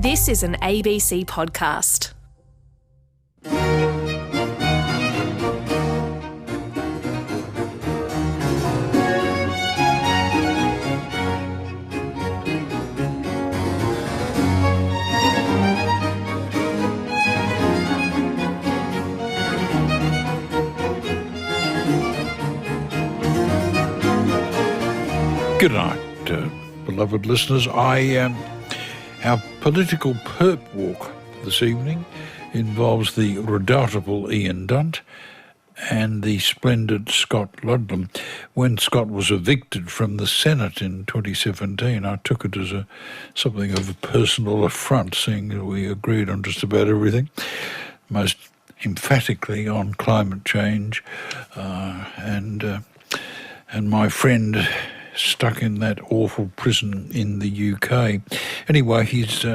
This is an ABC podcast. Good night, beloved listeners. Our political perp walk this evening involves the redoubtable Ian Dunt and the splendid Scott Ludlam. When Scott was evicted from the Senate in 2017, I took it as something of a personal affront, seeing that we agreed on just about everything, most emphatically on climate change, and my friend stuck in that awful prison in the UK. Anyway, he's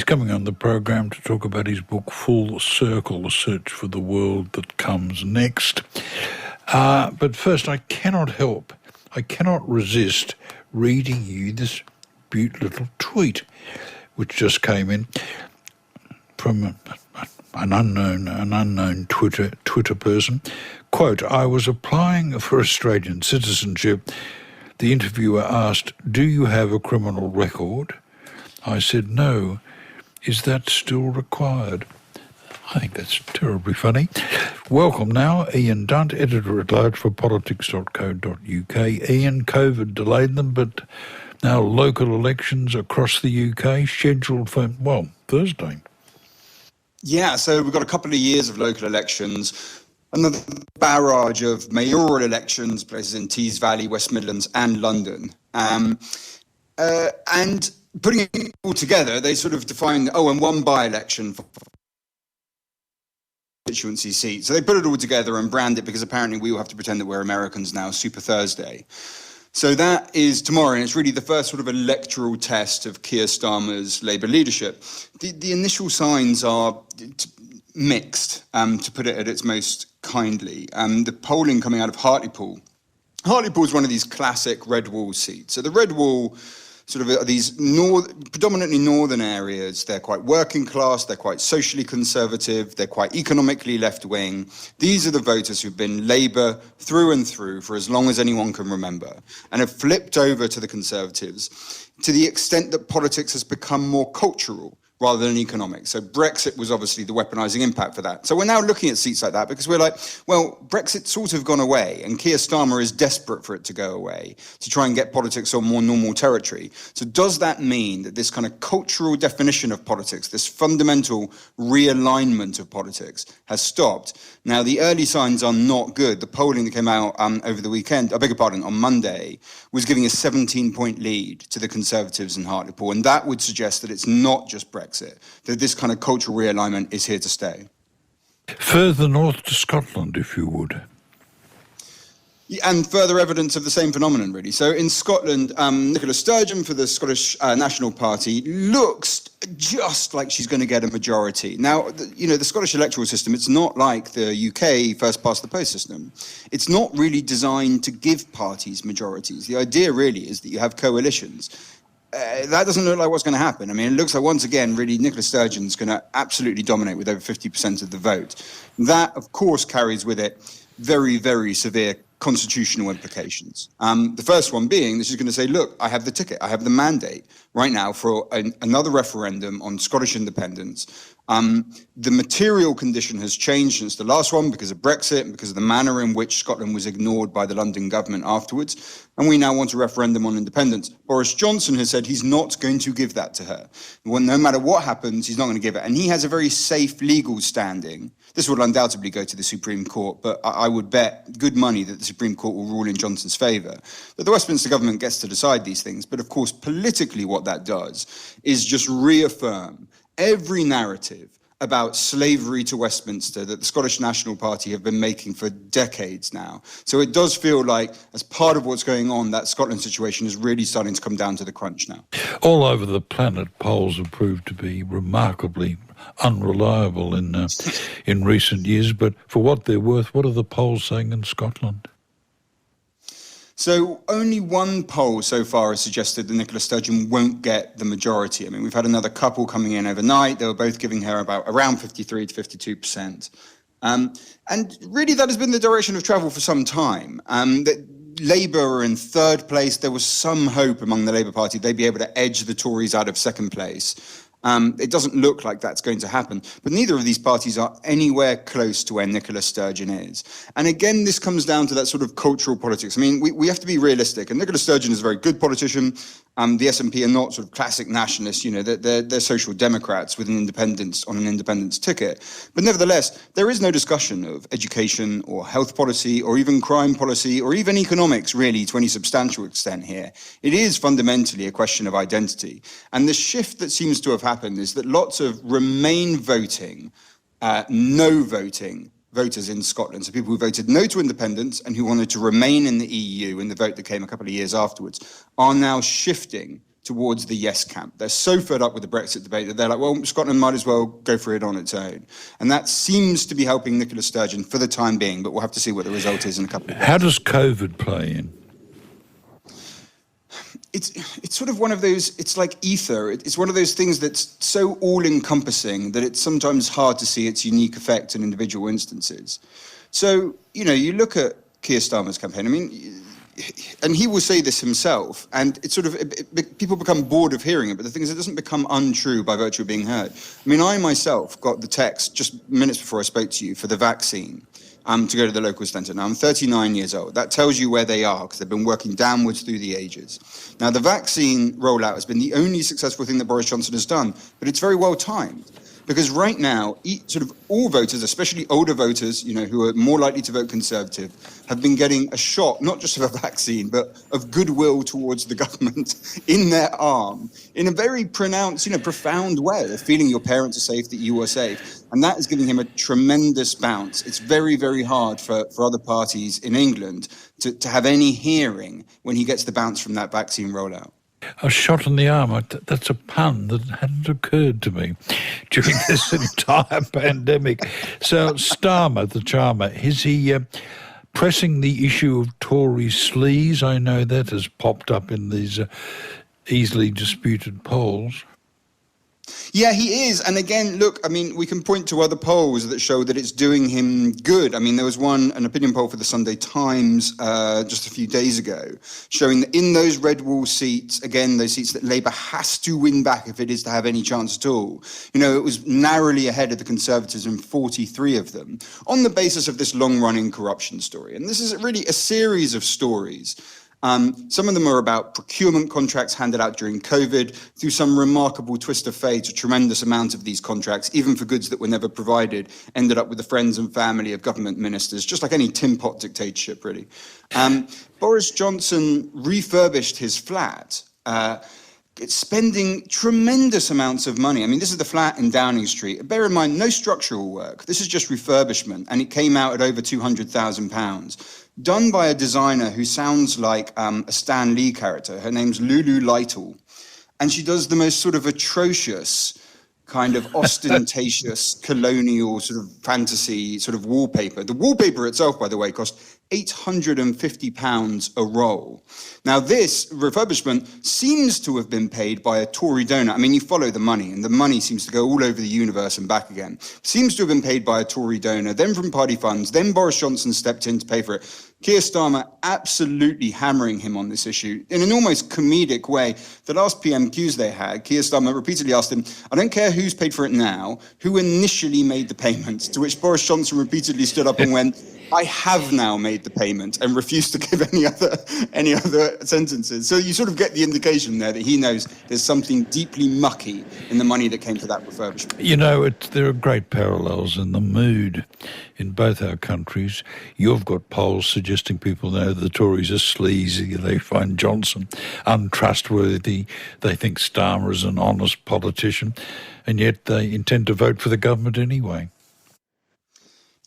coming on the program to talk about his book Full Circle: A Search for the World That Comes Next. But first, I cannot resist reading you this beautiful little tweet which just came in from an unknown Twitter person. Quote, "I was applying for Australian citizenship. The interviewer asked, 'Do you have a criminal record?' I said, 'No. Is that still required?'" I think that's terribly funny. Welcome now, Ian Dunt, editor-at-large for politics.co.uk. Ian, COVID delayed them, but now local elections across the UK scheduled for, Thursday. Yeah, so we've got a couple of years of local elections. Another barrage of mayoral elections, places in Tees Valley, West Midlands and London. And putting it all together, they sort of define, and one by-election for constituency seat. So they put it all together and brand it, because apparently we all have to pretend that we're Americans now, Super Thursday. So that is tomorrow, and it's really the first sort of electoral test of Keir Starmer's Labour leadership. The initial signs are mixed, to put it at its most kindly. The polling coming out of Hartlepool is one of these classic red wall seats. So the red wall sort of are these predominantly northern areas. They're quite working class, they're quite socially conservative, they're quite economically left-wing. These are the voters who've been Labour through and through for as long as anyone can remember, and have flipped over to the Conservatives to the extent that politics has become more cultural rather than economic. So Brexit was obviously the weaponising impact for that. So we're now looking at seats like that because we're like, Brexit's sort of gone away, and Keir Starmer is desperate for it to go away to try and get politics on more normal territory. So does that mean that this kind of cultural definition of politics, this fundamental realignment of politics, has stopped? Now, the early signs are not good. The polling that came out over the weekend, on Monday, was giving a 17-point lead to the Conservatives in Hartlepool, and that would suggest that it's not just Brexit, that this kind of cultural realignment is here to stay. Further north to Scotland, if you would. And further evidence of the same phenomenon, really. So in Scotland, Nicola Sturgeon for the Scottish National Party looks just like she's going to get a majority. Now, the Scottish electoral system, it's not like the UK first-past-the-post system. It's not really designed to give parties majorities. The idea really is that you have coalitions. That doesn't look like what's going to happen. I mean, it looks like, once again, really, Nicola Sturgeon's going to absolutely dominate with over 50% of the vote. That, of course, carries with it very, very severe constitutional implications. The first one being that she's going to say, look, I have the ticket, I have the mandate right now for another referendum on Scottish independence. The material condition has changed since the last one because of Brexit and because of the manner in which Scotland was ignored by the London government afterwards. And we now want a referendum on independence. Boris Johnson has said he's not going to give that to her. Well, no matter what happens, he's not going to give it. And he has a very safe legal standing. This will undoubtedly go to the Supreme Court, but I would bet good money that the Supreme Court will rule in Johnson's favour. That the Westminster government gets to decide these things. But of course, politically, what that does is just reaffirm every narrative about slavery to Westminster that the Scottish National Party have been making for decades now. So it does feel like, as part of what's going on, that Scotland situation is really starting to come down to the crunch now. All over the planet, polls have proved to be remarkably unreliable in recent years. But for what they're worth, what are the polls saying in Scotland? So only one poll so far has suggested that Nicola Sturgeon won't get the majority. I mean, we've had another couple coming in overnight. They were both giving her around 53 to 52%. And really, that has been the direction of travel for some time. That Labour are in third place. There was some hope among the Labour Party they'd be able to edge the Tories out of second place. It doesn't look like that's going to happen, but neither of these parties are anywhere close to where Nicola Sturgeon is. And again, this comes down to that sort of cultural politics. I mean, we have to be realistic, and Nicola Sturgeon is a very good politician. The SNP are not sort of classic nationalists, they're social democrats with an independence ticket. But nevertheless, there is no discussion of education or health policy or even crime policy or even economics really to any substantial extent here. It is fundamentally a question of identity. And the shift that seems to have happened is that lots of Remain voting, no voting voters in Scotland, so people who voted no to independence and who wanted to remain in the EU in the vote that came a couple of years afterwards, are now shifting towards the yes camp. They're so fed up with the Brexit debate that they're like, well, Scotland might as well go for it on its own. And that seems to be helping Nicola Sturgeon for the time being, but we'll have to see what the result is in a couple of days. How does COVID play in? It's sort of one of those, it's like ether. It's one of those things that's so all-encompassing that it's sometimes hard to see its unique effect in individual instances. So, you look at Keir Starmer's campaign, I mean, and he will say this himself, and it's sort of, people become bored of hearing it, but the thing is, it doesn't become untrue by virtue of being heard. I mean, I myself got the text just minutes before I spoke to you for the vaccine. To go to the local centre. Now, I'm 39 years old. That tells you where they are, because they've been working downwards through the ages. Now, the vaccine rollout has been the only successful thing that Boris Johnson has done, but it's very well timed. Because right now, sort of all voters, especially older voters, who are more likely to vote Conservative, have been getting a shot, not just of a vaccine, but of goodwill towards the government in their arm, in a very pronounced, profound way of feeling your parents are safe, that you are safe. And that is giving him a tremendous bounce. It's very, very hard for other parties in England to have any hearing when he gets the bounce from that vaccine rollout. A shot in the arm, that's a pun that hadn't occurred to me during this entire pandemic. So Starmer, the charmer, is he pressing the issue of Tory sleaze? I know that has popped up in these easily disputed polls. Yeah, he is. And again, look, I mean, we can point to other polls that show that it's doing him good. I mean, there was an opinion poll for the Sunday Times just a few days ago, showing that in those red wall seats, again, those seats that Labour has to win back if it is to have any chance at all, it was narrowly ahead of the Conservatives in 43 of them on the basis of this long-running corruption story. And this is really a series of stories. Some of them are about procurement contracts handed out during COVID. Through some remarkable twist of fate, a tremendous amount of these contracts, even for goods that were never provided, ended up with the friends and family of government ministers, just like any tin pot dictatorship, really. Boris Johnson refurbished his flat, spending tremendous amounts of money. I mean, this is the flat in Downing Street. Bear in mind, no structural work. This is just refurbishment, and it came out at over £200,000. Done by a designer who sounds like a Stan Lee character. Her name's Lulu Lytle. And she does the most sort of atrocious, kind of ostentatious, colonial sort of fantasy sort of wallpaper. The wallpaper itself, by the way, cost £850 a roll. Now, this refurbishment seems to have been paid by a Tory donor. I mean, you follow the money, and the money seems to go all over the universe and back again. Seems to have been paid by a Tory donor, then from party funds, then Boris Johnson stepped in to pay for it. Keir Starmer absolutely hammering him on this issue in an almost comedic way. The last PMQs they had, Keir Starmer repeatedly asked him, I don't care who's paid for it now, who initially made the payment, to which Boris Johnson repeatedly stood up and went, I have now made the payment, and refused to give any other sentences. So you sort of get the indication there that he knows there's something deeply mucky in the money that came to that refurbishment. There are great parallels in the mood in both our countries. You've got polls suggesting people know the Tories are sleazy, they find Johnson untrustworthy, they think Starmer is an honest politician, and yet they intend to vote for the government anyway.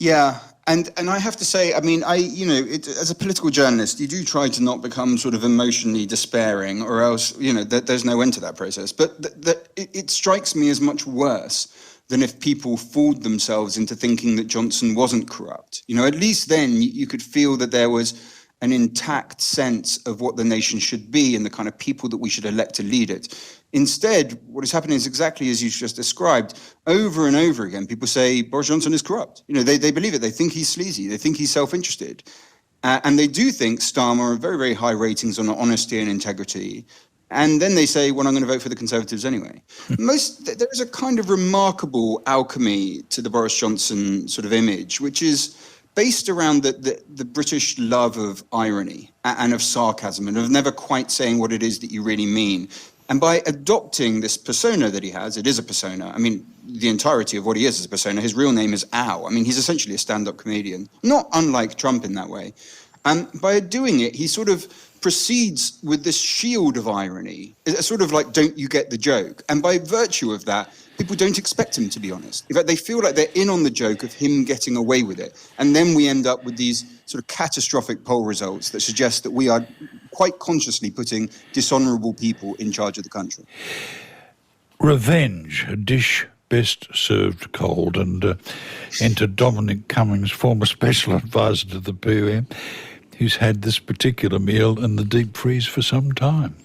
Yeah. And I have to say, I mean, as a political journalist, you do try to not become sort of emotionally despairing, or else, there's no end to that process. But it strikes me as much worse than if people fooled themselves into thinking that Johnson wasn't corrupt. At least then you could feel that there was an intact sense of what the nation should be and the kind of people that we should elect to lead it. Instead, what is happening is exactly as you just described. Over and over again, people say Boris Johnson is corrupt. They believe it. They think he's sleazy. They think he's self-interested. And they do think Starmer have very, very high ratings on honesty and integrity. And then they say, well, I'm going to vote for the Conservatives anyway. There is a kind of remarkable alchemy to the Boris Johnson sort of image, which is based around the British love of irony and of sarcasm and of never quite saying what it is that you really mean. And by adopting this persona that he has, it is a persona. I mean, the entirety of what he is a persona. His real name is Al. I mean, he's essentially a stand-up comedian, not unlike Trump in that way. And by doing it, he sort of proceeds with this shield of irony, a sort of like, don't you get the joke? And by virtue of that, people don't expect him to be honest. In fact, they feel like they're in on the joke of him getting away with it. And then we end up with these sort of catastrophic poll results that suggest that we are quite consciously putting dishonourable people in charge of the country. Revenge, a dish best served cold, and enter Dominic Cummings, former special advisor to the PM, who's had this particular meal in the deep freeze for some time.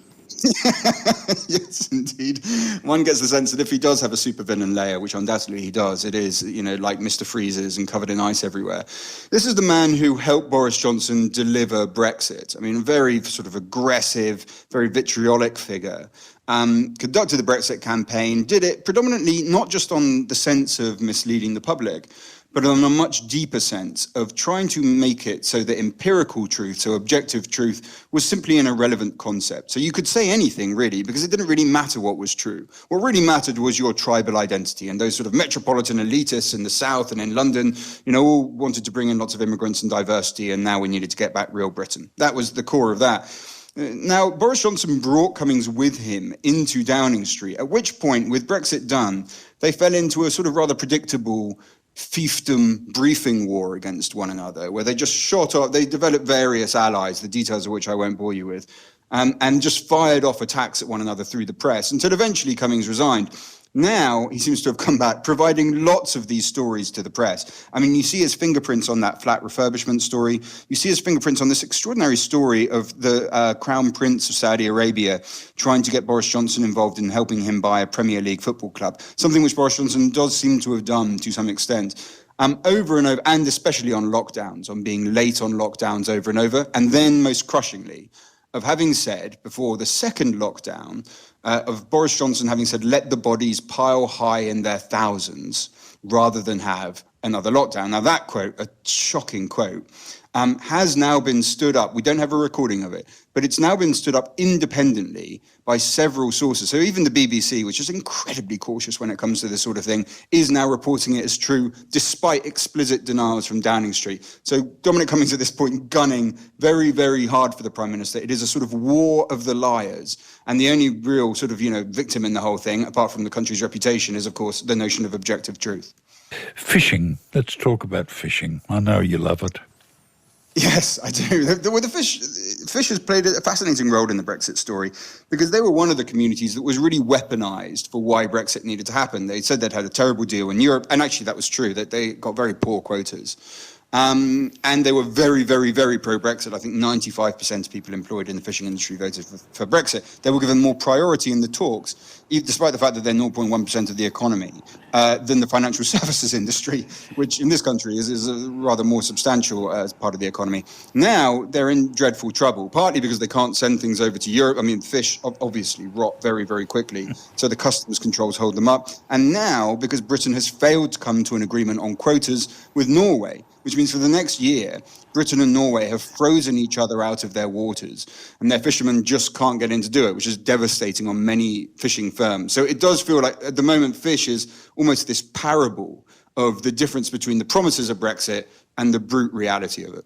Yes, indeed. One gets the sense that if he does have a supervillain layer, which undoubtedly he does, it is, like Mr. Freezes and covered in ice everywhere. This is the man who helped Boris Johnson deliver Brexit. I mean, a very sort of aggressive, very vitriolic figure. Conducted the Brexit campaign, did it predominantly not just on the sense of misleading the public, but on a much deeper sense of trying to make it so that empirical truth, so objective truth, was simply an irrelevant concept. So you could say anything, really, because it didn't really matter what was true. What really mattered was your tribal identity, and those sort of metropolitan elitists in the South and in London, all wanted to bring in lots of immigrants and diversity, and now we needed to get back real Britain. That was the core of that. Now, Boris Johnson brought Cummings with him into Downing Street, at which point, with Brexit done, they fell into a sort of rather predictable fiefdom briefing war against one another, where they just shot off, they developed various allies, the details of which I won't bore you with, and just fired off attacks at one another through the press, until eventually Cummings resigned. Now he seems to have come back, providing lots of these stories to the press. I mean, you see his fingerprints on that flat refurbishment story. You see his fingerprints on this extraordinary story of the Crown Prince of Saudi Arabia trying to get Boris Johnson involved in helping him buy a Premier League football club, something which Boris Johnson does seem to have done to some extent. Over and over, and especially on lockdowns, on being late on lockdowns over and over, and then most crushingly, of having said before the second lockdown, of Boris Johnson having said, let the bodies pile high in their thousands rather than have another lockdown. Now that quote, a shocking quote, has now been stood up. We don't have a recording of it, but it's now been stood up independently by several sources. So even the BBC, which is incredibly cautious when it comes to this sort of thing, is now reporting it as true, despite explicit denials from Downing Street. So Dominic Cummings at this point gunning very, very hard for the Prime Minister. It is a sort of war of the liars. And the only real sort of, victim in the whole thing, apart from the country's reputation, is, of course, the notion of objective truth. Fishing. Let's talk about fishing. I know you love it. Yes, I do. The fish has played a fascinating role in the Brexit story because they were one of the communities that was really weaponized for why Brexit needed to happen. They said they'd had a terrible deal in Europe, and actually that was true, that they got very poor quotas. And they were very, very, very pro-Brexit. I think 95% of people employed in the fishing industry voted for Brexit. They were given more priority in the talks, despite the fact that they're 0.1% of the economy, than the financial services industry, which in this country is a rather more substantial as part of the economy. Now they're in dreadful trouble, partly because they can't send things over to Europe. I mean, fish obviously rot very, very quickly, so the customs controls hold them up. And now, because Britain has failed to come to an agreement on quotas with Norway, which means for the next year, Britain and Norway have frozen each other out of their waters, and their fishermen just can't get in to do it, which is devastating on many fishing firms. So it does feel like, at the moment, fish is almost this parable of the difference between the promises of Brexit and the brute reality of it.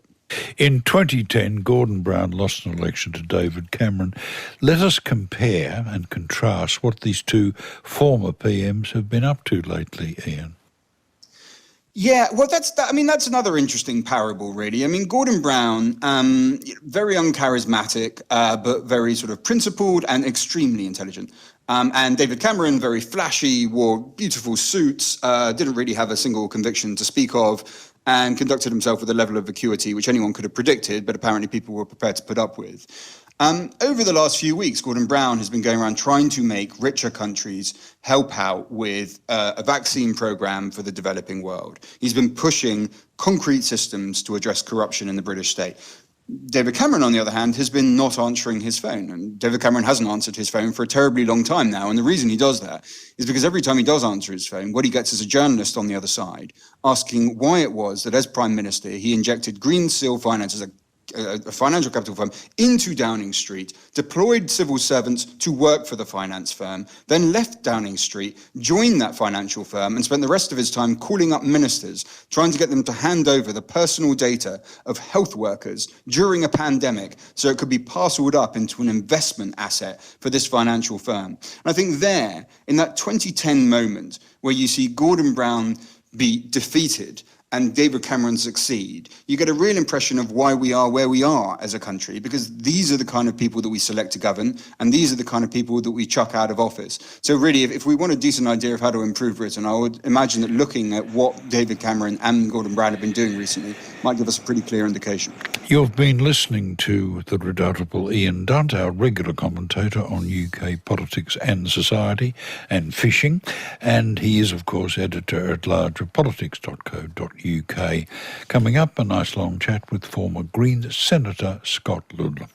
In 2010, Gordon Brown lost an election to David Cameron. Let us compare and contrast what these two former PMs have been up to lately, Ian. Yeah, well, that's another interesting parable, really. I mean, Gordon Brown, very uncharismatic, but very sort of principled and extremely intelligent. And David Cameron, very flashy, wore beautiful suits, didn't really have a single conviction to speak of, and conducted himself with a level of vacuity which anyone could have predicted, but apparently people were prepared to put up with. Over the last few weeks, Gordon Brown has been going around trying to make richer countries help out with a vaccine program for the developing world. He's been pushing concrete systems to address corruption in the British state. David Cameron, on the other hand, has been not answering his phone. And David Cameron hasn't answered his phone for a terribly long time now. And the reason he does that is because every time he does answer his phone, what he gets is a journalist on the other side asking why it was that as Prime Minister, he injected Greensill Finance as a financial capital firm into Downing Street, deployed civil servants to work for the finance firm, then left Downing Street, joined that financial firm, and spent the rest of his time calling up ministers, trying to get them to hand over the personal data of health workers during a pandemic so it could be parceled up into an investment asset for this financial firm. And I think there, in that 2010 moment where you see Gordon Brown be defeated and David Cameron succeed, you get a real impression of why we are where we are as a country, because these are the kind of people that we select to govern, and these are the kind of people that we chuck out of office. So really, if we want a decent idea of how to improve Britain, I would imagine that looking at what David Cameron and Gordon Brown have been doing recently might give us a pretty clear indication. You've been listening to the redoubtable Ian Dunt, our regular commentator on UK politics and society and fishing, and he is, of course, editor-at-large of politics.co.uk. Coming up, a nice long chat with former Greens Senator Scott Ludlam.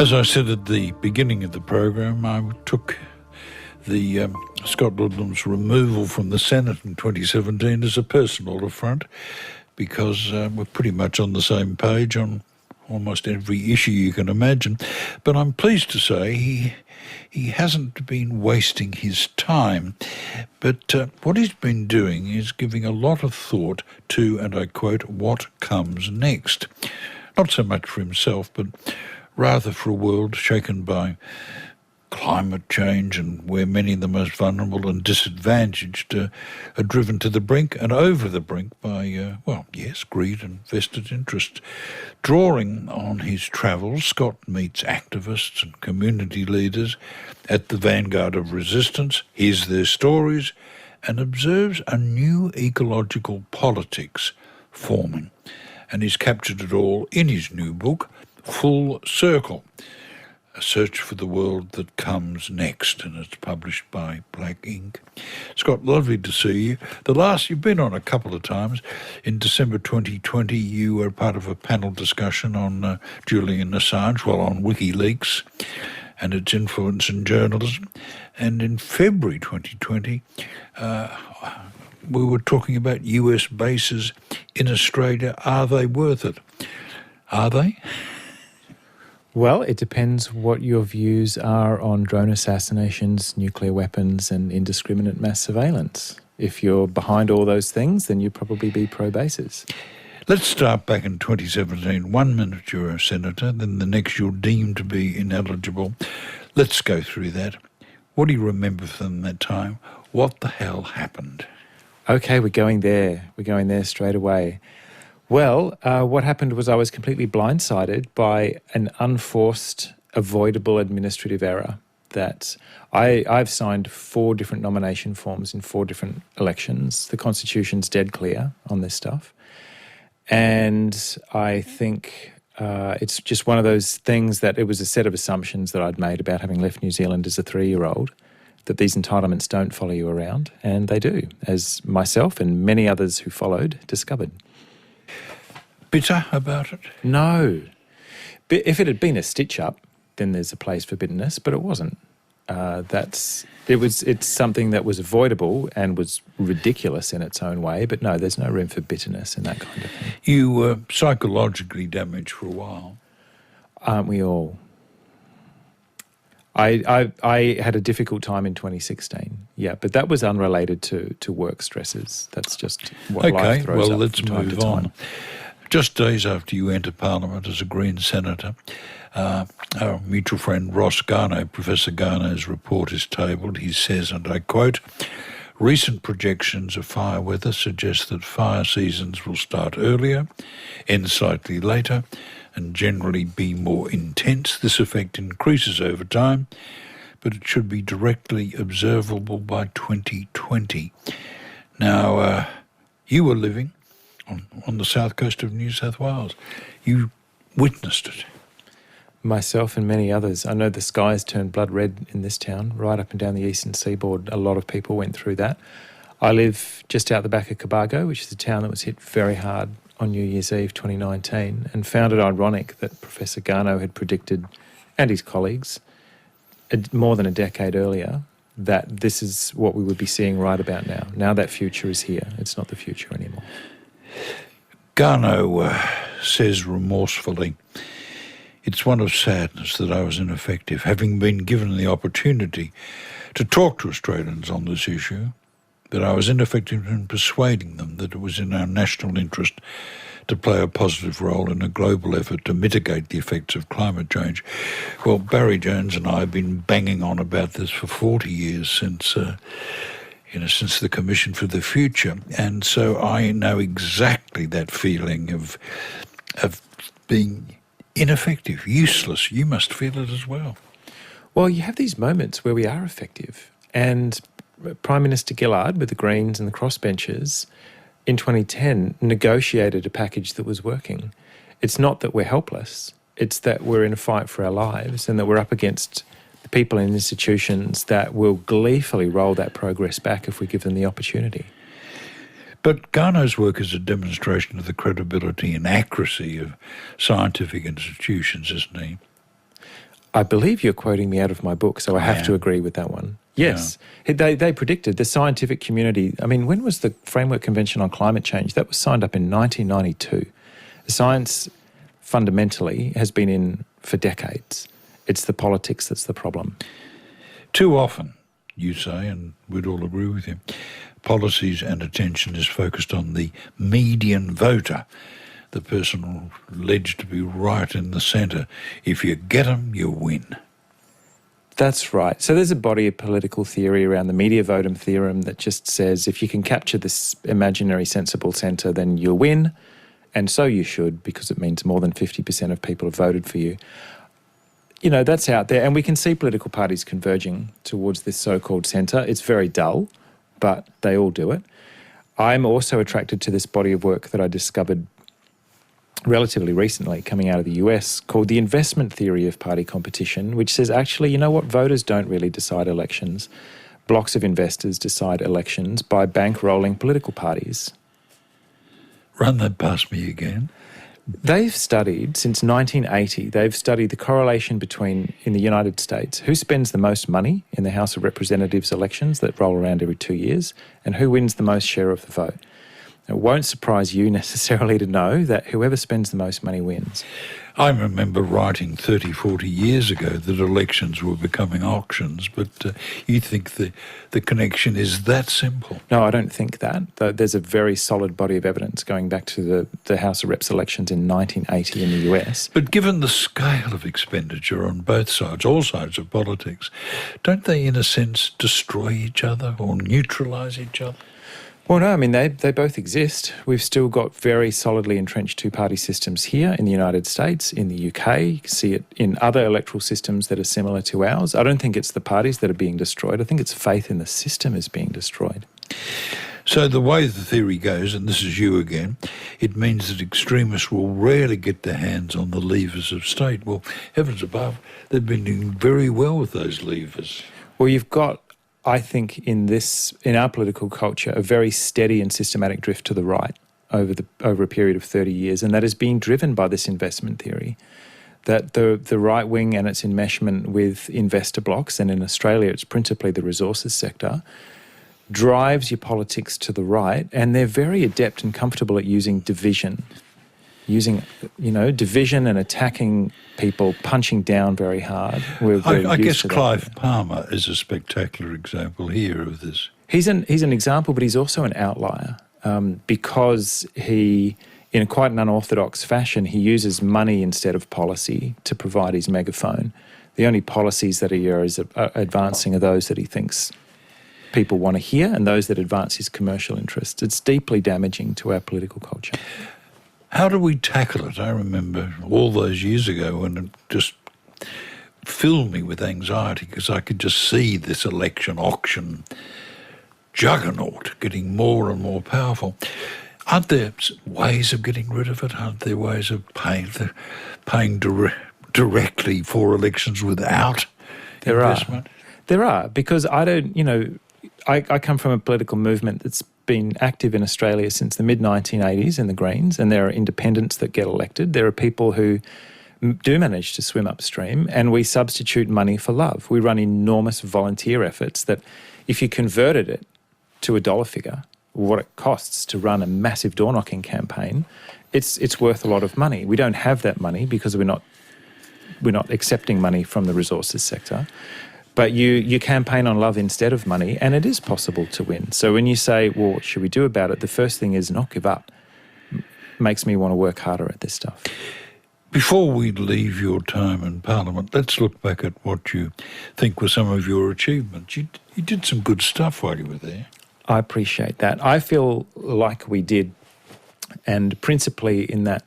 As I said at the beginning of the program, I took the Scott Ludlam's removal from the Senate in 2017 as a personal affront, because we're pretty much on the same page on almost every issue you can imagine. But I'm pleased to say he hasn't been wasting his time. But what he's been doing is giving a lot of thought to, and I quote, what comes next. Not so much for himself, but rather for a world shaken by climate change and where many of the most vulnerable and disadvantaged are driven to the brink and over the brink by, greed and vested interest. Drawing on his travels, Scott meets activists and community leaders at the vanguard of resistance, hears their stories, and observes a new ecological politics forming. And he's captured it all in his new book, Full Circle, a search for the world that comes next, and it's published by Black Ink. Scott, lovely to see you. You've been on a couple of times. In December 2020, you were part of a panel discussion on Julian Assange, on WikiLeaks and its influence in journalism. And in February 2020, we were talking about US bases in Australia. Are they worth it? Are they? Well, it depends what your views are on drone assassinations, nuclear weapons, and indiscriminate mass surveillance. If you're behind all those things, then you'd probably be pro-bases. Let's start back in 2017. 1 minute you're a senator, then the next you're deemed to be ineligible. Let's go through that. What do you remember from that time? What the hell happened? Okay, we're going there. We're going there straight away. Well, what happened was I was completely blindsided by an unforced, avoidable administrative error that I've signed 4 different nomination forms in 4 different elections. The Constitution's dead clear on this stuff. And I think it's just one of those things that it was a set of assumptions that I'd made about having left New Zealand as a 3-year-old, that these entitlements don't follow you around, and they do, as myself and many others who followed discovered. Bitter about it? No. If it had been a stitch-up, then there's a place for bitterness, but it wasn't. It's something that was avoidable and was ridiculous in its own way, but no, there's no room for bitterness in that kind of thing. You were psychologically damaged for a while. Aren't we all? I had a difficult time in 2016, but that was unrelated to work stresses. That's just what life throws up. Okay, well, let's move on. Just days after you enter Parliament as a Green senator, our mutual friend Ross Garnaut, Professor Garnaut's report is tabled. He says, and I quote, "Recent projections of fire weather suggest that fire seasons will start earlier, end slightly later, and generally be more intense. This effect increases over time, but it should be directly observable by 2020. Now, you were living on the south coast of New South Wales. You witnessed it. Myself and many others. I know the skies turned blood red in this town, right up and down the eastern seaboard. A lot of people went through that. I live just out the back of Cobargo, which is a town that was hit very hard on New Year's Eve 2019, and found it ironic that Professor Garnaut had predicted, and his colleagues, more than a decade earlier, that this is what we would be seeing right about now. Now that future is here. It's not the future anymore. Garnaut says remorsefully, "It's one of sadness that I was ineffective, having been given the opportunity to talk to Australians on this issue, that I was ineffective in persuading them that it was in our national interest to play a positive role in a global effort to mitigate the effects of climate change." Well, Barry Jones and I have been banging on about this for 40 years since the Commission for the Future, and so I know exactly that feeling of being ineffective, useless. You must feel it as well. Well, you have these moments where we are effective, and Prime Minister Gillard with the Greens and the crossbenchers in 2010 negotiated a package that was working. It's not that we're helpless, it's that we're in a fight for our lives and that we're up against the people and institutions that will gleefully roll that progress back if we give them the opportunity. But Garnaut's work is a demonstration of the credibility and accuracy of scientific institutions, isn't he? I believe you're quoting me out of my book, so I have to agree with that one. Yes. Yeah. They predicted the scientific community. I mean, when was the Framework Convention on Climate Change? That was signed up in 1992. The science fundamentally has been in for decades. It's the politics that's the problem. Too often, you say, and we'd all agree with you, policies and attention is focused on the median voter, the person alleged to be right in the centre. If you get them, you win. That's right. So there's a body of political theory around the media votum theorem that just says if you can capture this imaginary sensible centre, then you'll win. And so you should, because it means more than 50% of people have voted for you. You know, that's out there. And we can see political parties converging towards this so-called centre. It's very dull, but they all do it. I'm also attracted to this body of work that I discovered relatively recently coming out of the US called the investment theory of party competition, which says, actually, you know what, voters don't really decide elections. Blocks of investors decide elections by bankrolling political parties. Run that past me again. They've studied, since 1980, they've studied the correlation between, in the United States, who spends the most money in the House of Representatives elections that roll around every 2 years and who wins the most share of the vote. It won't surprise you necessarily to know that whoever spends the most money wins. I remember writing 30, 40 years ago that elections were becoming auctions, but you think the connection is that simple? No, I don't think that. There's a very solid body of evidence going back to the House of Reps elections in 1980 in the US. But given the scale of expenditure on both sides, all sides of politics, don't they in a sense destroy each other or neutralise each other? Well, no, I mean, they both exist. We've still got very solidly entrenched two-party systems here in the United States, in the UK. You can see it in other electoral systems that are similar to ours. I don't think it's the parties that are being destroyed. I think it's faith in the system is being destroyed. So the way the theory goes, and this is you again, it means that extremists will rarely get their hands on the levers of state. Well, heavens above, they've been doing very well with those levers. Well, you've got, I think, in our political culture, a very steady and systematic drift to the right over a period of 30 years, and that is being driven by this investment theory, that the right wing and its enmeshment with investor blocks, and in Australia it's principally the resources sector, drives your politics to the right, and they're very adept and comfortable at using division. Division and attacking people, punching down very hard. I guess Clive Palmer is a spectacular example here of this. He's an example, but he's also an outlier because he in quite an unorthodox fashion, he uses money instead of policy to provide his megaphone. The only policies that he is advancing are those that he thinks people want to hear and those that advance his commercial interests. It's deeply damaging to our political culture. How do we tackle it? I remember all those years ago when it just filled me with anxiety because I could just see this election auction juggernaut getting more and more powerful. Aren't there ways of getting rid of it? Aren't there ways of paying directly for elections without investment? There are, because I come from a political movement that's been active in Australia since the mid-1980s in the Greens, and there are independents that get elected. There are people who do manage to swim upstream, and we substitute money for love. We run enormous volunteer efforts that if you converted it to a dollar figure, what it costs to run a massive door-knocking campaign, it's worth a lot of money. We don't have that money because we're not accepting money from the resources sector. But you campaign on love instead of money, and it is possible to win. So when you say, well, what should we do about it? The first thing is not give up. Makes me want to work harder at this stuff. Before we leave your time in Parliament, let's look back at what you think were some of your achievements. You did some good stuff while you were there. I appreciate that. I feel like we did, and principally in that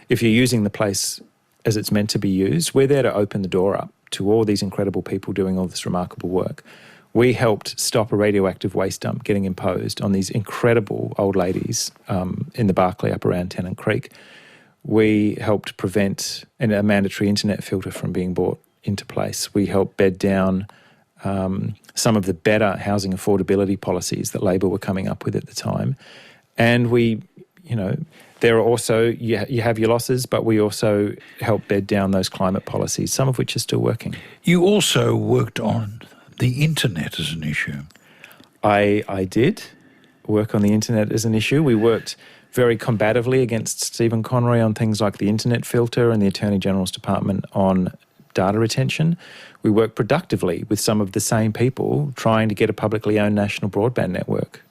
if you're using the place as it's meant to be used, we're there to open the door up to all these incredible people doing all this remarkable work. We helped stop a radioactive waste dump getting imposed on these incredible old ladies in the Barkly up around Tennant Creek. We helped prevent a mandatory internet filter from being brought into place. We helped bed down some of the better housing affordability policies that Labor were coming up with at the time. And we, there are also, you have your losses, but we also help bed down those climate policies, some of which are still working. You also worked on the internet as an issue. I did work on the internet as an issue. We worked very combatively against Stephen Conroy on things like the internet filter and the Attorney General's Department on data retention. We worked productively with some of the same people trying to get a publicly owned national broadband network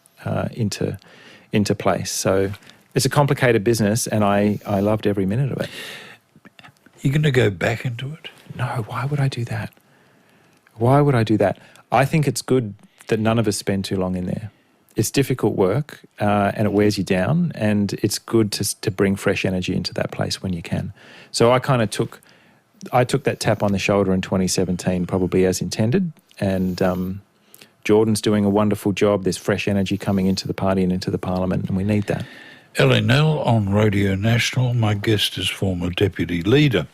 into place. So it's a complicated business, and I loved every minute of it. You're going to go back into it? No, why would I do that? Why would I do that? I think it's good that none of us spend too long in there. It's difficult work and it wears you down, and it's good to bring fresh energy into that place when you can. So I kind of took that tap on the shoulder in 2017 probably as intended, and Jordan's doing a wonderful job. There's fresh energy coming into the party and into the parliament, and we need that. Ellie Nell on Radio National. My guest is former Deputy Leader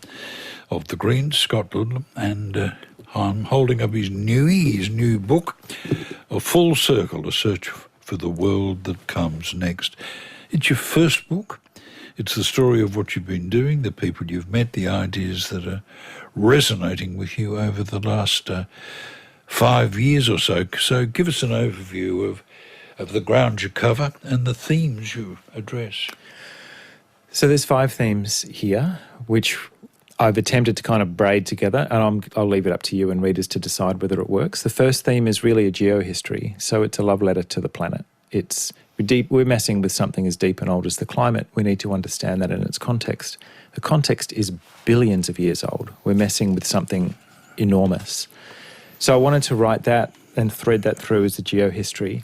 of the Greens, Scott Ludlam, and I'm holding up his new book, A Full Circle, A Search for the World That Comes Next. It's your first book. It's the story of what you've been doing, the people you've met, the ideas that are resonating with you over the last 5 years or so. So give us an overview of the ground you cover and the themes you address. So there's 5 themes here, which I've attempted to kind of braid together, and I'll leave it up to you and readers to decide whether it works. The first theme is really a geohistory, so it's a love letter to the planet. We're messing with something as deep and old as the climate. We need to understand that in its context. The context is billions of years old. We're messing with something enormous. So I wanted to write that and thread that through as a geohistory.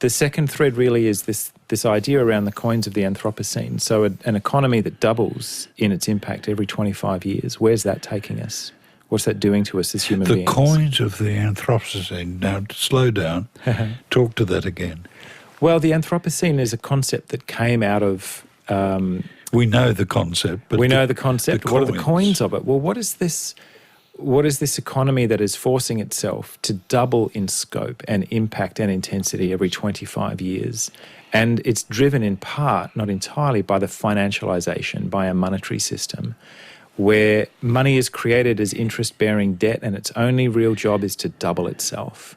The second thread really is this idea around the coins of the Anthropocene. So an economy that doubles in its impact every 25 years, where's that taking us? What's that doing to us as human beings? The coins of the Anthropocene. Now, slow down. Talk to that again. Well, the Anthropocene is a concept that came out of... we know the concept. But we know the concept. What are the coins of it? Well, what is this economy that is forcing itself to double in scope and impact and intensity every 25 years? And it's driven in part, not entirely, by the financialisation, by a monetary system where money is created as interest-bearing debt and its only real job is to double itself.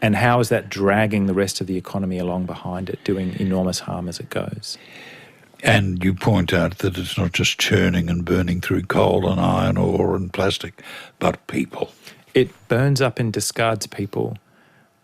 And how is that dragging the rest of the economy along behind it, doing enormous harm as it goes? And you point out that it's not just churning and burning through coal and iron ore and plastic, but people. It burns up and discards people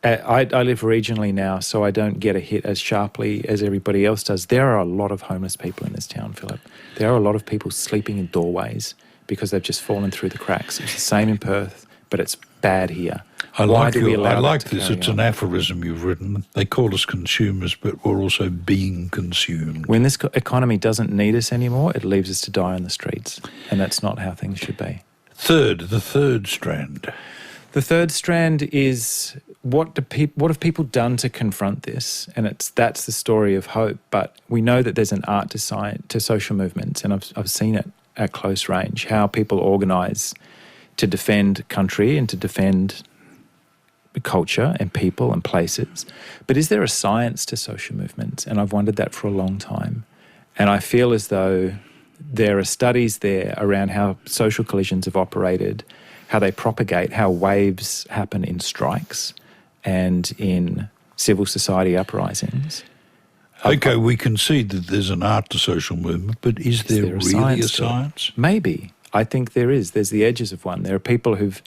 I live regionally now, so I don't get a hit as sharply as everybody else does. There are a lot of homeless people in this town, Philip. There are a lot of people sleeping in doorways because they've just fallen through the cracks. It's the same in Perth, but it's bad here. I Why do we allow that like to this. carry It's on? an aphorism you've written. They call us consumers, but we're also being consumed. When this economy doesn't need us anymore, it leaves us to die on the streets, and that's not how things should be. The third strand. The third strand is what have people done to confront this? And that's the story of hope. But we know that there's an art to science, to social movements, and I've seen it at close range, how people organise to defend country and to defend culture and people and places. But is there a science to social movements? And I've wondered that for a long time. And I feel as though there are studies there around how social collisions have operated, how they propagate, how waves happen in strikes and in civil society uprisings. Okay, we concede that there's an art to social movement, but is there really a science? Maybe. I think there is. There's the edges of one. There are people who've,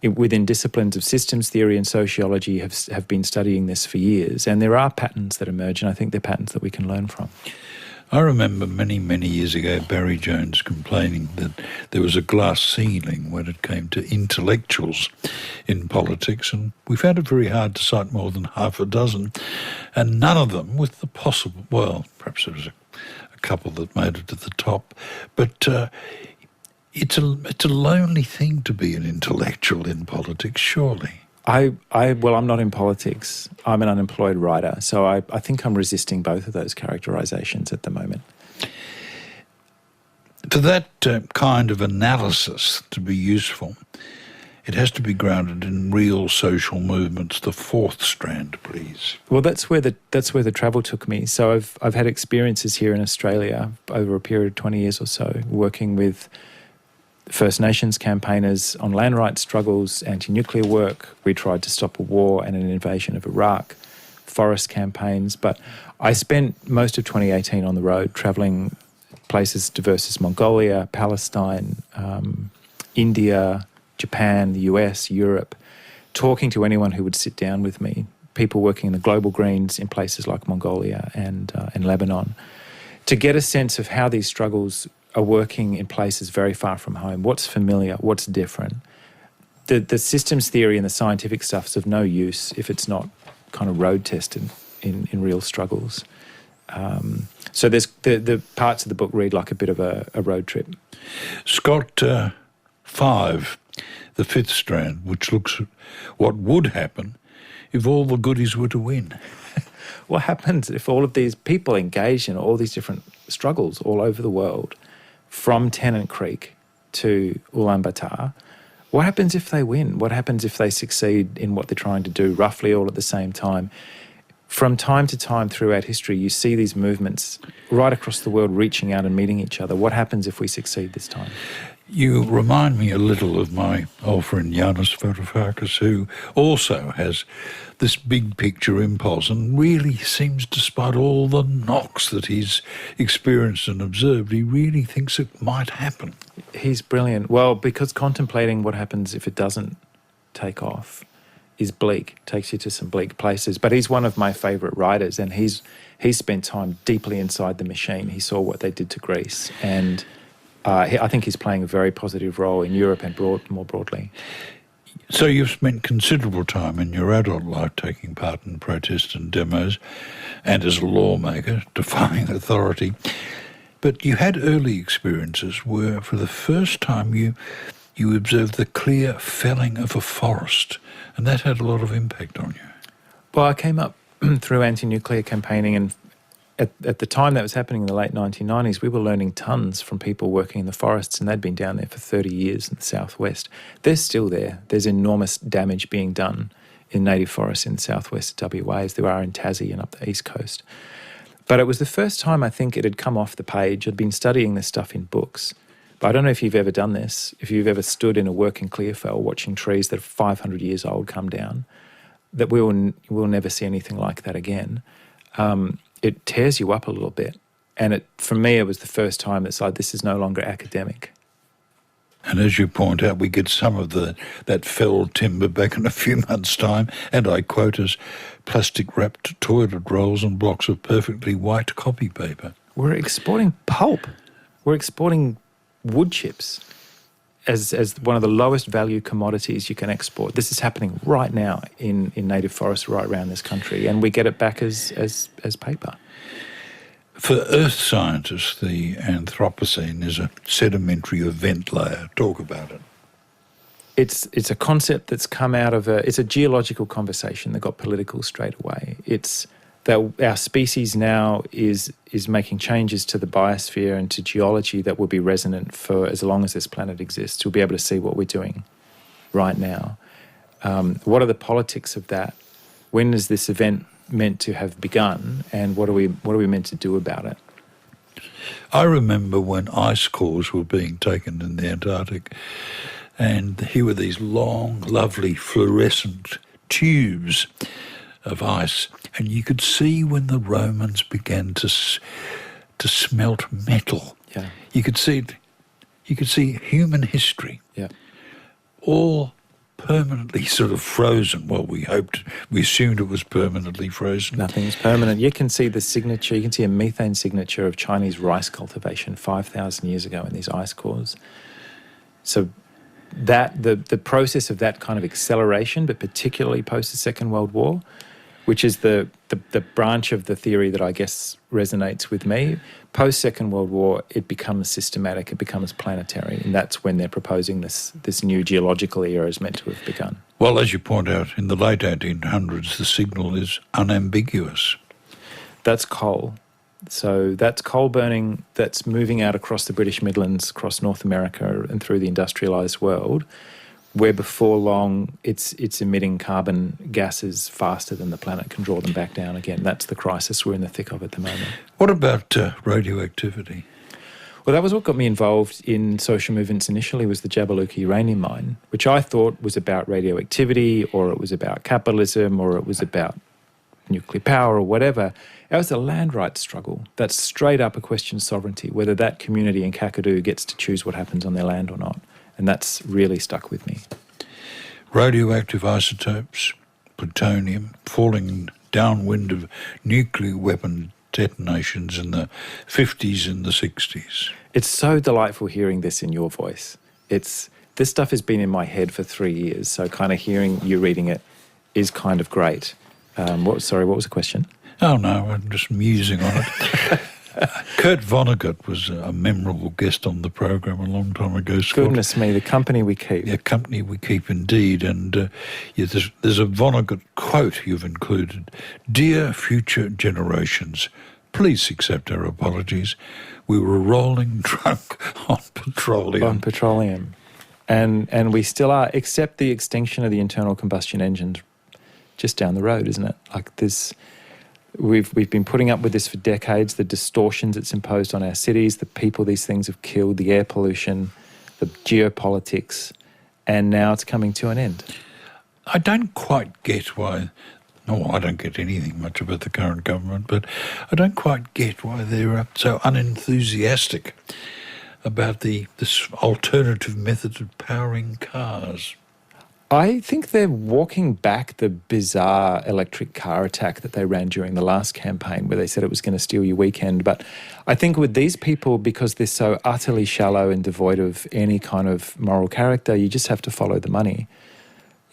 within disciplines of systems theory and sociology, have been studying this for years, and there are patterns that emerge, and I think they're patterns that we can learn from. I remember many, many years ago Barry Jones complaining that there was a glass ceiling when it came to intellectuals in politics, and we found it very hard to cite more than half a dozen, and none of them with the possible, well, perhaps there was a couple that made it to the top, but it's a lonely thing to be an intellectual in politics, surely. Well, I'm not in politics. I'm an unemployed writer, so I think I'm resisting both of those characterisations at the moment. For that kind of analysis to be useful, it has to be grounded in real social movements. The fourth strand, please. Well, that's where the travel took me. So I've had experiences here in Australia over a period of 20 years or so, working with First Nations campaigners on land rights struggles, anti-nuclear work. We tried to stop a war and an invasion of Iraq, forest campaigns. But I spent most of 2018 on the road, travelling places diverse as Mongolia, Palestine, India, Japan, the US, Europe, talking to anyone who would sit down with me, people working in the global greens in places like Mongolia and Lebanon, to get a sense of how these struggles are working in places very far from home. What's familiar? What's different? The systems theory and the scientific stuff is of no use if it's not kind of road tested in real struggles. So there's the parts of the book read like a bit of a road trip. Scott, 5, the fifth strand, which looks at what would happen if all the goodies were to win. What happens if all of these people engage in all these different struggles all over the world, from Tennant Creek to Ulaanbaatar? What happens if they win? What happens if they succeed in what they're trying to do roughly all at the same time? From time to time throughout history, you see these movements right across the world reaching out and meeting each other. What happens if we succeed this time? You remind me a little of my old friend Yanis Varoufakis, who also has this big picture impulse and really seems, despite all the knocks that he's experienced and observed, he really thinks it might happen. He's brilliant. Well, because contemplating what happens if it doesn't take off is bleak, takes you to some bleak places. But he's one of my favourite writers, and he's spent time deeply inside the machine. He saw what they did to Greece, and I think he's playing a very positive role in Europe and more broadly. So you've spent considerable time in your adult life taking part in protests and demos, and as a lawmaker defying authority. But you had early experiences where, for the first time, you observed the clear felling of a forest, and that had a lot of impact on you. Well, I came up through anti-nuclear campaigning, and at the time that was happening in the late 1990s, we were learning tons from people working in the forests, and they'd been down there for 30 years in the southwest. They're still there. There's enormous damage being done in native forests in the southwest of WA, as there are in Tassie and up the east coast. But it was the first time I think it had come off the page. I'd been studying this stuff in books. But I don't know if you've ever done this, if you've ever stood in a working clearfell watching trees that are 500 years old come down, that we'll never see anything like that again. It tears you up a little bit. And for me, it was the first time it's like, this is no longer academic. And as you point out, we get some of that felled timber back in a few months' time, and I quote as plastic-wrapped toilet rolls and blocks of perfectly white copy paper. We're exporting pulp. We're exporting wood chips as one of the lowest value commodities you can export. This is happening right now in native forests right around this country, and we get it back as paper. For earth scientists, the Anthropocene is a sedimentary event layer. Talk about it. It's a concept that's come out of it's a geological conversation that got political straight away. It's that our species now is making changes to the biosphere and to geology that will be resonant for as long as this planet exists. We'll be able to see what we're doing right now. What are the politics of that? When is this event meant to have begun, and what are we meant to do about it? I remember when ice cores were being taken in the Antarctic, and here were these long, lovely fluorescent tubes of ice, and you could see when the Romans began to smelt metal. Yeah. You could see human history. Yeah. All permanently sort of frozen. Well, we assumed it was permanently frozen. Nothing's permanent. You can see the signature, you can see a methane signature of Chinese rice cultivation 5,000 years ago in these ice cores. So that the process of that kind of acceleration, but particularly post the Second World War, which is the branch of the theory that I guess resonates with me. Post-Second World War, it becomes systematic, it becomes planetary, and that's when they're proposing this new geological era is meant to have begun. Well, as you point out, in the late 1800s, the signal is unambiguous. That's coal. So that's coal burning that's moving out across the British Midlands, across North America and through the industrialised world, where before long it's emitting carbon gases faster than the planet can draw them back down again. That's the crisis we're in the thick of at the moment. What about radioactivity? Well, that was what got me involved in social movements initially, was the Jabiluka uranium mine, which I thought was about radioactivity, or it was about capitalism, or it was about nuclear power or whatever. It was a land rights struggle. That's straight up a question of sovereignty, whether that community in Kakadu gets to choose what happens on their land or not. And that's really stuck with me. Radioactive isotopes, plutonium, falling downwind of nuclear weapon detonations in the 50s and the 60s. It's so delightful hearing this in your voice. This stuff has been in my head for 3 years, so kind of hearing you reading it is kind of great. What was the question? Oh, no, I'm just musing on it. Kurt Vonnegut was a memorable guest on the program a long time ago. Scott. Goodness me, the company we keep. Yeah, company we keep indeed. And there's a Vonnegut quote you've included. "Dear future generations, please accept our apologies. We were rolling drunk on petroleum." On petroleum. And we still are, except the extinction of the internal combustion engines just down the road, isn't it? Like this... We've been putting up with this for decades, the distortions it's imposed on our cities, the people these things have killed, the air pollution, the geopolitics, and now it's coming to an end. I don't quite get why... No, I don't get anything much about the current government, but I don't quite get why they're so unenthusiastic about this alternative method of powering cars. I think they're walking back the bizarre electric car attack that they ran during the last campaign, where they said it was going to steal your weekend. But I think with these people, because they're so utterly shallow and devoid of any kind of moral character, you just have to follow the money.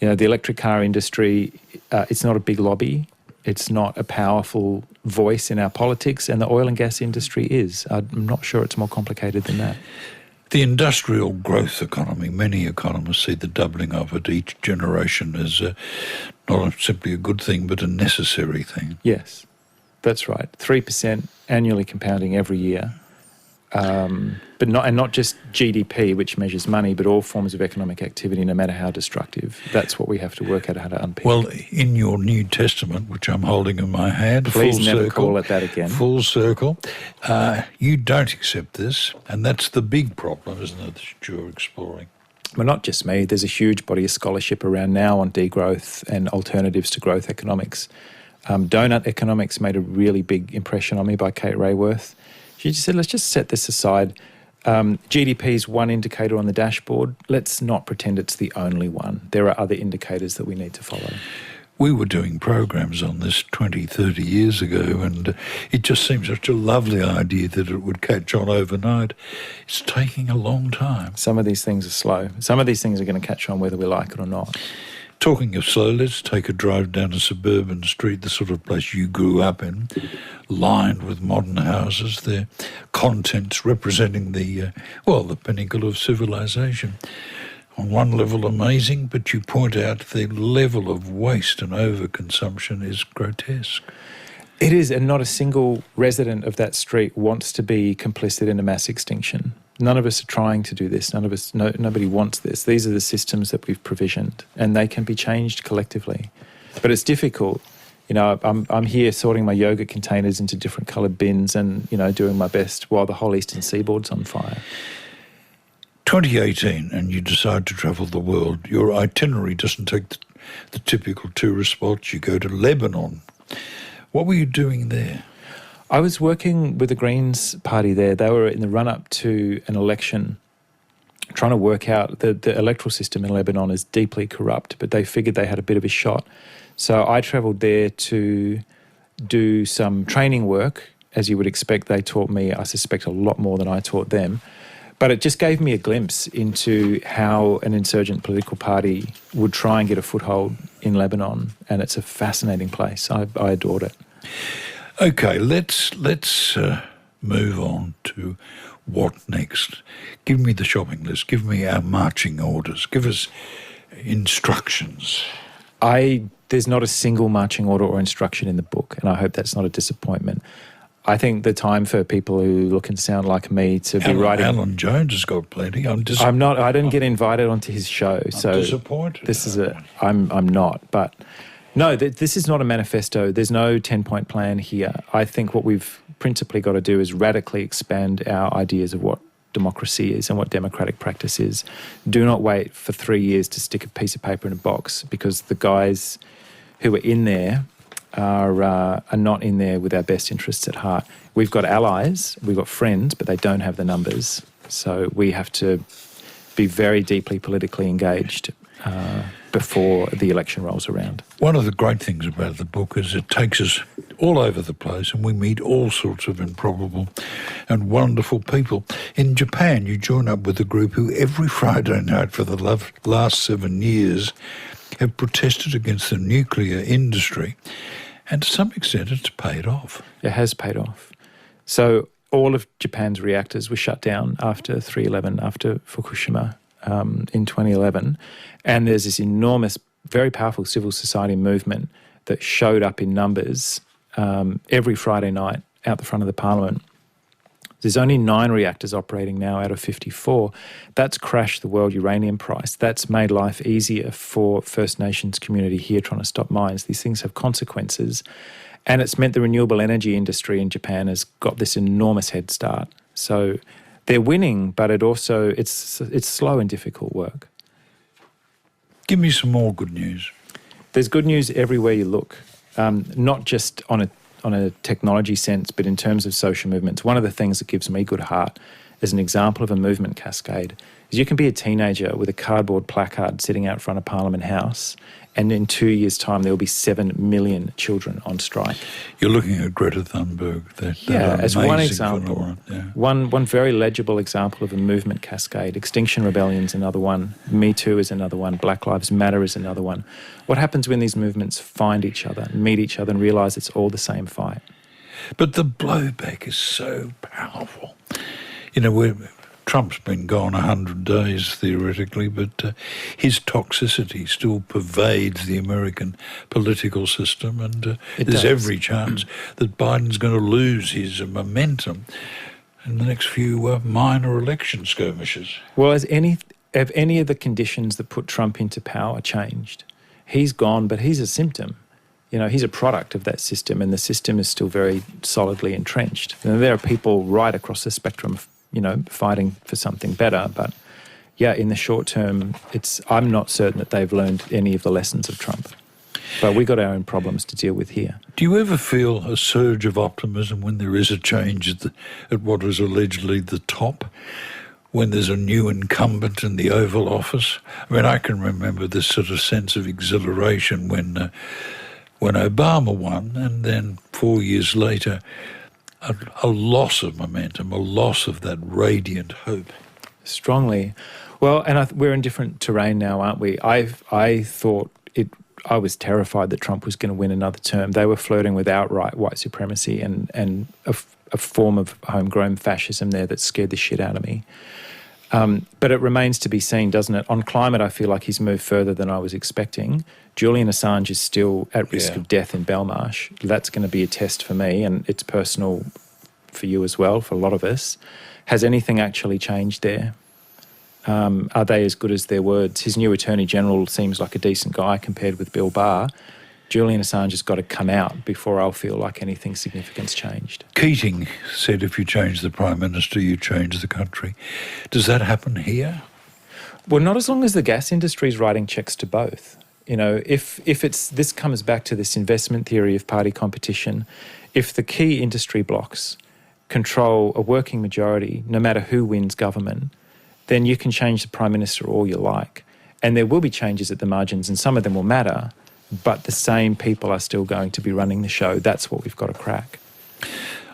You know, the electric car industry, it's not a big lobby. It's not a powerful voice in our politics, and the oil and gas industry is. I'm not sure it's more complicated than that. The industrial growth economy, many economists see the doubling of it each generation as not simply a good thing, but a necessary thing. Yes, that's right. 3% annually compounding every year. But not just GDP, which measures money, but all forms of economic activity, no matter how destructive. That's what we have to work out how to unpick. Well, in your New Testament, which I'm holding in my hand, please never call it that again. Full circle. You don't accept this, and that's the big problem, isn't it, that you're exploring? Well, not just me. There's a huge body of scholarship around now on degrowth and alternatives to growth economics. Donut economics made a really big impression on me by Kate Rayworth. She just said, let's just set this aside. GDP is one indicator on the dashboard. Let's not pretend it's the only one. There are other indicators that we need to follow. We were doing programs on this 20, 30 years ago, and it just seemed such a lovely idea that it would catch on overnight. It's taking a long time. Some of these things are slow. Some of these things are going to catch on whether we like it or not. Talking of slow, let's take a drive down a suburban street, the sort of place you grew up in, lined with modern houses, their contents representing the pinnacle of civilization. On one level amazing, but you point out the level of waste and overconsumption is grotesque. It is, and not a single resident of that street wants to be complicit in a mass extinction. None of us are trying to do this. Nobody wants this. These are the systems that we've provisioned, and they can be changed collectively. But it's difficult. You know, I'm here sorting my yogurt containers into different coloured bins and, you know, doing my best while the whole eastern seaboard's on fire. 2018, and you decide to travel the world. Your itinerary doesn't take the typical tourist spots. You go to Lebanon. What were you doing there? I was working with the Greens Party there. They were in the run-up to an election trying to work out the electoral system in Lebanon is deeply corrupt, but they figured they had a bit of a shot. So I travelled there to do some training work. As you would expect, they taught me, I suspect, a lot more than I taught them. But it just gave me a glimpse into how an insurgent political party would try and get a foothold in Lebanon, and it's a fascinating place. I adored it. Okay, let's move on to what next. Give me the shopping list. Give me our marching orders. Give us instructions. There's not a single marching order or instruction in the book, and I hope that's not a disappointment. I think the time for people who look and sound like me to be writing... Alan Jones has got plenty. I didn't get invited onto his show. I'm disappointed. I'm not. But no, this is not a manifesto. There's no 10-point plan here. I think what we've principally got to do is radically expand our ideas of what democracy is and what democratic practice is. Do not wait for 3 years to stick a piece of paper in a box, because the guys who are in there are not in there with our best interests at heart. We've got allies, we've got friends, but they don't have the numbers. So we have to be very deeply politically engaged before the election rolls around. One of the great things about the book is it takes us all over the place and we meet all sorts of improbable and wonderful people. In Japan, you join up with a group who every Friday night for the last 7 years have protested against the nuclear industry, and to some extent it's paid off. It has paid off. So all of Japan's reactors were shut down after 3/11, after Fukushima in 2011, and there's this enormous, very powerful civil society movement that showed up in numbers every Friday night out the front of the parliament. There's only 9 reactors operating now out of 54. That's crashed the world uranium price. That's made life easier for First Nations community here trying to stop mines. These things have consequences. And it's meant the renewable energy industry in Japan has got this enormous head start. So they're winning, but it's slow and difficult work. Give me some more good news. There's good news everywhere you look, not just on a technology sense, but in terms of social movements. One of the things that gives me good heart as an example of a movement cascade is you can be a teenager with a cardboard placard sitting out front of Parliament House, and in 2 years' time there will be 7 million children on strike. You're looking at Greta Thunberg. As one example. Yeah. One very legible example of a movement cascade. Extinction Rebellion's another one. Me Too is another one. Black Lives Matter is another one. What happens when these movements find each other, meet each other, and realise it's all the same fight? But the blowback is so powerful. You know, Trump's been gone 100 days, theoretically, but his toxicity still pervades the American political system, and there's every chance that Biden's going to lose his momentum in the next few minor election skirmishes. Well, have any of the conditions that put Trump into power changed? He's gone, but he's a symptom. You know, he's a product of that system, and the system is still very solidly entrenched. And there are people right across the spectrum, you know, fighting for something better. But yeah, in the short term, I'm not certain that they've learned any of the lessons of Trump. But we got our own problems to deal with here. Do you ever feel a surge of optimism when there is a change at what is allegedly the top? When there's a new incumbent in the Oval Office? I mean, I can remember this sort of sense of exhilaration when Obama won, and then 4 years later, a loss of momentum, a loss of that radiant hope. Strongly. Well, and we're in different terrain now, aren't we? I thought I was terrified that Trump was going to win another term. They were flirting with outright white supremacy and a form of homegrown fascism there that scared the shit out of me. But it remains to be seen, doesn't it? On climate, I feel like he's moved further than I was expecting. Julian Assange is still at risk of death in Belmarsh. That's going to be a test for me, and it's personal for you as well, for a lot of us. Has anything actually changed there? Are they as good as their words? His new Attorney General seems like a decent guy compared with Bill Barr. Julian Assange has got to come out before I'll feel like anything significant's changed. Keating said if you change the Prime Minister, you change the country. Does that happen here? Well, not as long as the gas industry is writing checks to both. You know, if this comes back to this investment theory of party competition, if the key industry blocks control a working majority, no matter who wins government, then you can change the Prime Minister all you like. And there will be changes at the margins, and some of them will matter, but the same people are still going to be running the show. That's what we've got to crack.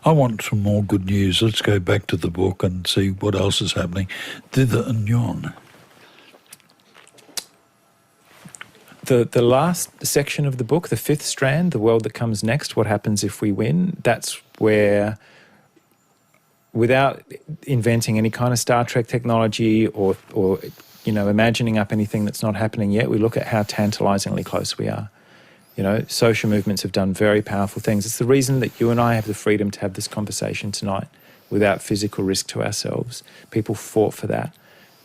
I want some more good news. Let's go back to the book and see what else is happening thither and yon. The last section of the book, the fifth strand, The World That Comes Next, What Happens If We Win, that's where, without inventing any kind of Star Trek technology or imagining up anything that's not happening yet, we look at how tantalisingly close we are. You know, social movements have done very powerful things. It's the reason that you and I have the freedom to have this conversation tonight without physical risk to ourselves. People fought for that,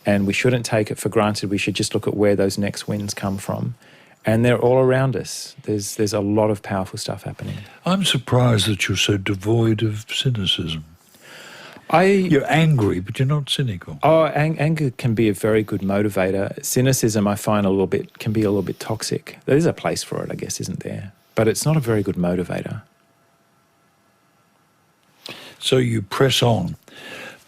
and we shouldn't take it for granted. We should just look at where those next wins come from. And they're all around us. There's a lot of powerful stuff happening. I'm surprised that you're so devoid of cynicism. You're angry, but you're not cynical. Oh, anger can be a very good motivator. Cynicism, I find, can be a little bit toxic. There is a place for it, I guess, isn't there? But it's not a very good motivator. So you press on.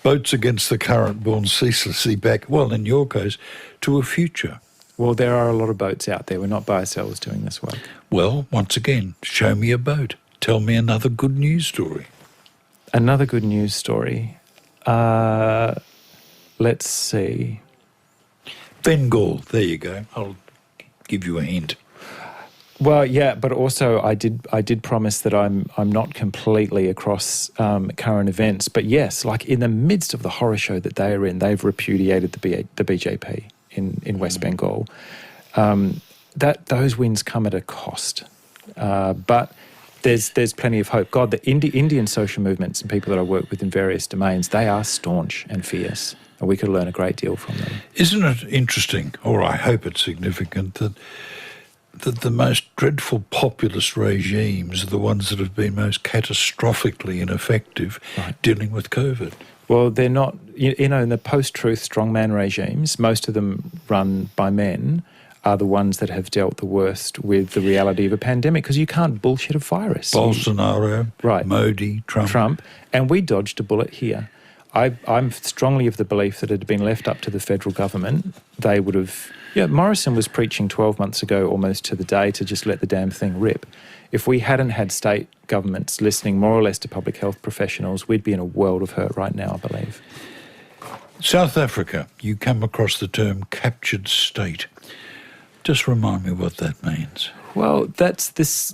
Boats against the current, borne ceaselessly back, well, in your case, to a future. Well, there are a lot of boats out there. We're not by ourselves doing this work. Well, once again, show me a boat. Tell me another good news story. Another good news story. Let's see. Bengal, there you go. I'll give you a hint. Well, yeah, but also I did promise that I'm not completely across current events. But yes, like in the midst of the horror show that they are in, they've repudiated the BJP in West Bengal. Those wins come at a cost, but there's plenty of hope. God, the Indian social movements and people that I work with in various domains, they are staunch and fierce, and we could learn a great deal from them. Isn't it interesting, or I hope it's significant, that the most dreadful populist regimes are the ones that have been most catastrophically ineffective dealing with COVID? Well, they're not, in the post-truth strongman regimes, most of them run by men, are the ones that have dealt the worst with the reality of a pandemic, because you can't bullshit a virus. Bolsonaro, Modi, Trump. And we dodged a bullet here. I'm strongly of the belief that it had been left up to the federal government, they would have... Yeah, Morrison was preaching 12 months ago almost to the day to just let the damn thing rip. If we hadn't had state governments listening more or less to public health professionals, we'd be in a world of hurt right now, I believe. South Africa, you come across the term captured state. Just remind me what that means. Well, that's this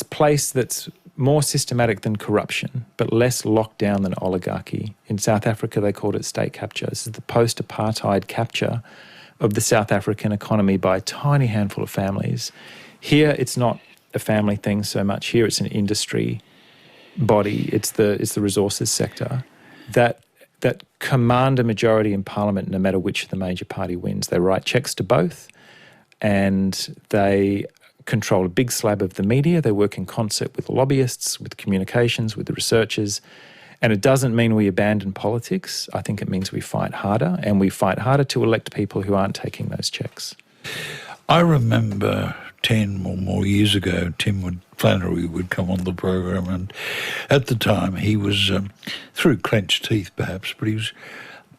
place that's more systematic than corruption, but less locked down than oligarchy. In South Africa, they called it state capture. This is the post-apartheid capture of the South African economy by a tiny handful of families. Here, it's not a family thing so much. Here, it's an industry body. It's the resources sector that command a majority in Parliament no matter which of the major party wins. They write checks to both, and they control a big slab of the media. They work in concert with lobbyists, with communications, with the researchers. And it doesn't mean we abandon politics. I think it means we fight harder, and we fight harder to elect people who aren't taking those checks. I remember 10 or more years ago, Flannery would come on the program, and at the time he was, through clenched teeth perhaps, but he was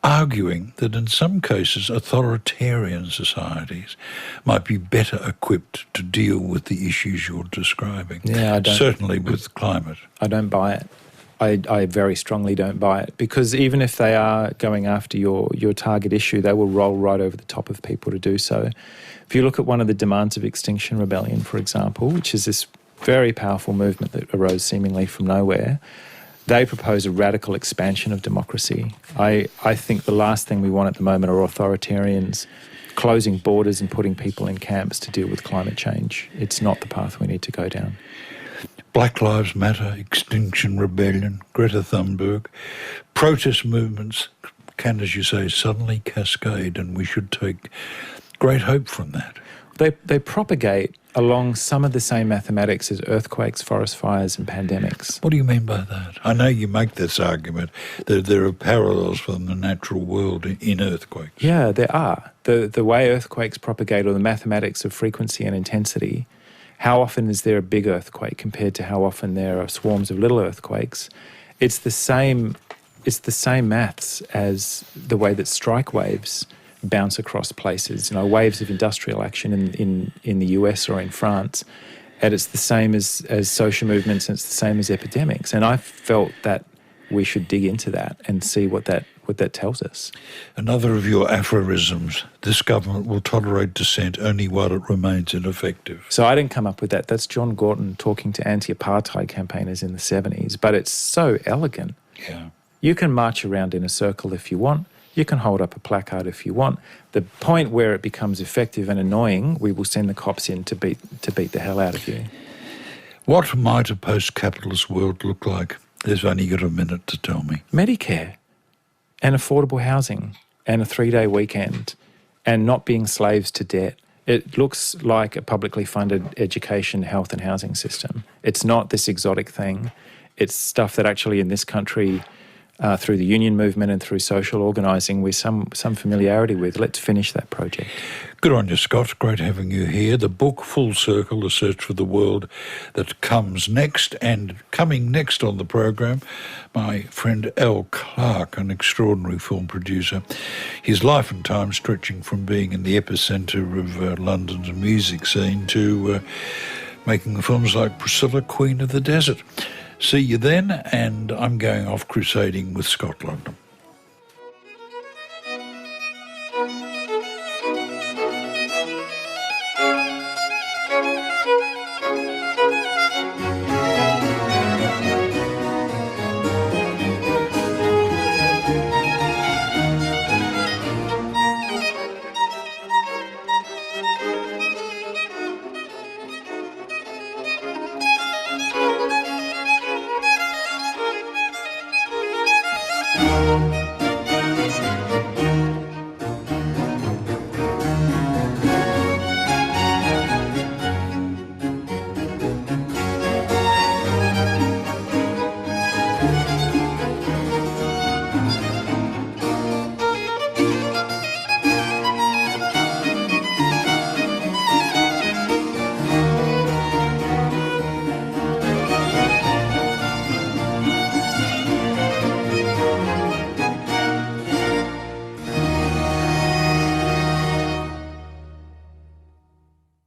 arguing that in some cases authoritarian societies might be better equipped to deal with the issues you're describing. Yeah, certainly with climate. I don't buy it. I very strongly don't buy it, because even if they are going after your target issue, they will roll right over the top of people to do so. If you look at one of the demands of Extinction Rebellion, for example, which is this very powerful movement that arose seemingly from nowhere, they propose a radical expansion of democracy. I think the last thing we want at the moment are authoritarians closing borders and putting people in camps to deal with climate change. It's not the path we need to go down. Black Lives Matter, Extinction Rebellion, Greta Thunberg, protest movements can, as you say, suddenly cascade, and we should take great hope from that. They propagate along some of the same mathematics as earthquakes, forest fires and pandemics. What do you mean by that? I know you make this argument that there are parallels from the natural world in earthquakes. Yeah, there are. The way earthquakes propagate, or the mathematics of frequency and intensity, how often is there a big earthquake compared to how often there are swarms of little earthquakes? It's the same maths as the way that strike waves bounce across places. You know, waves of industrial action in the US or in France, and it's the same as social movements, and it's the same as epidemics. And I felt that we should dig into that and see what that tells us. Another of your aphorisms: this government will tolerate dissent only while it remains ineffective. So I didn't come up with that. That's John Gorton talking to anti-apartheid campaigners in the 70s. But it's so elegant. Yeah. You can march around in a circle if you want. You can hold up a placard if you want. The point where it becomes effective and annoying, we will send the cops in to beat the hell out of you. What might a post-capitalist world look like? There's only got a minute to tell me. Medicare and affordable housing and a 3-day weekend and not being slaves to debt. It looks like a publicly funded education, health and housing system. It's not this exotic thing. It's stuff that actually in this country, through the union movement and through social organising, with some familiarity with. Let's finish that project. Good on you, Scott. Great having you here. The book, Full Circle, The Search for the World That Comes Next. And coming next on the programme, my friend Al Clark, an extraordinary film producer. His life and time stretching from being in the epicentre of London's music scene to making films like Priscilla, Queen of the Desert. See you then, and I'm going off crusading with Scott Longdon.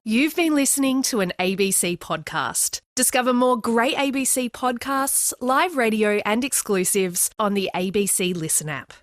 You've been listening to an ABC podcast. Discover more great ABC podcasts, live radio and exclusives on the ABC Listen app.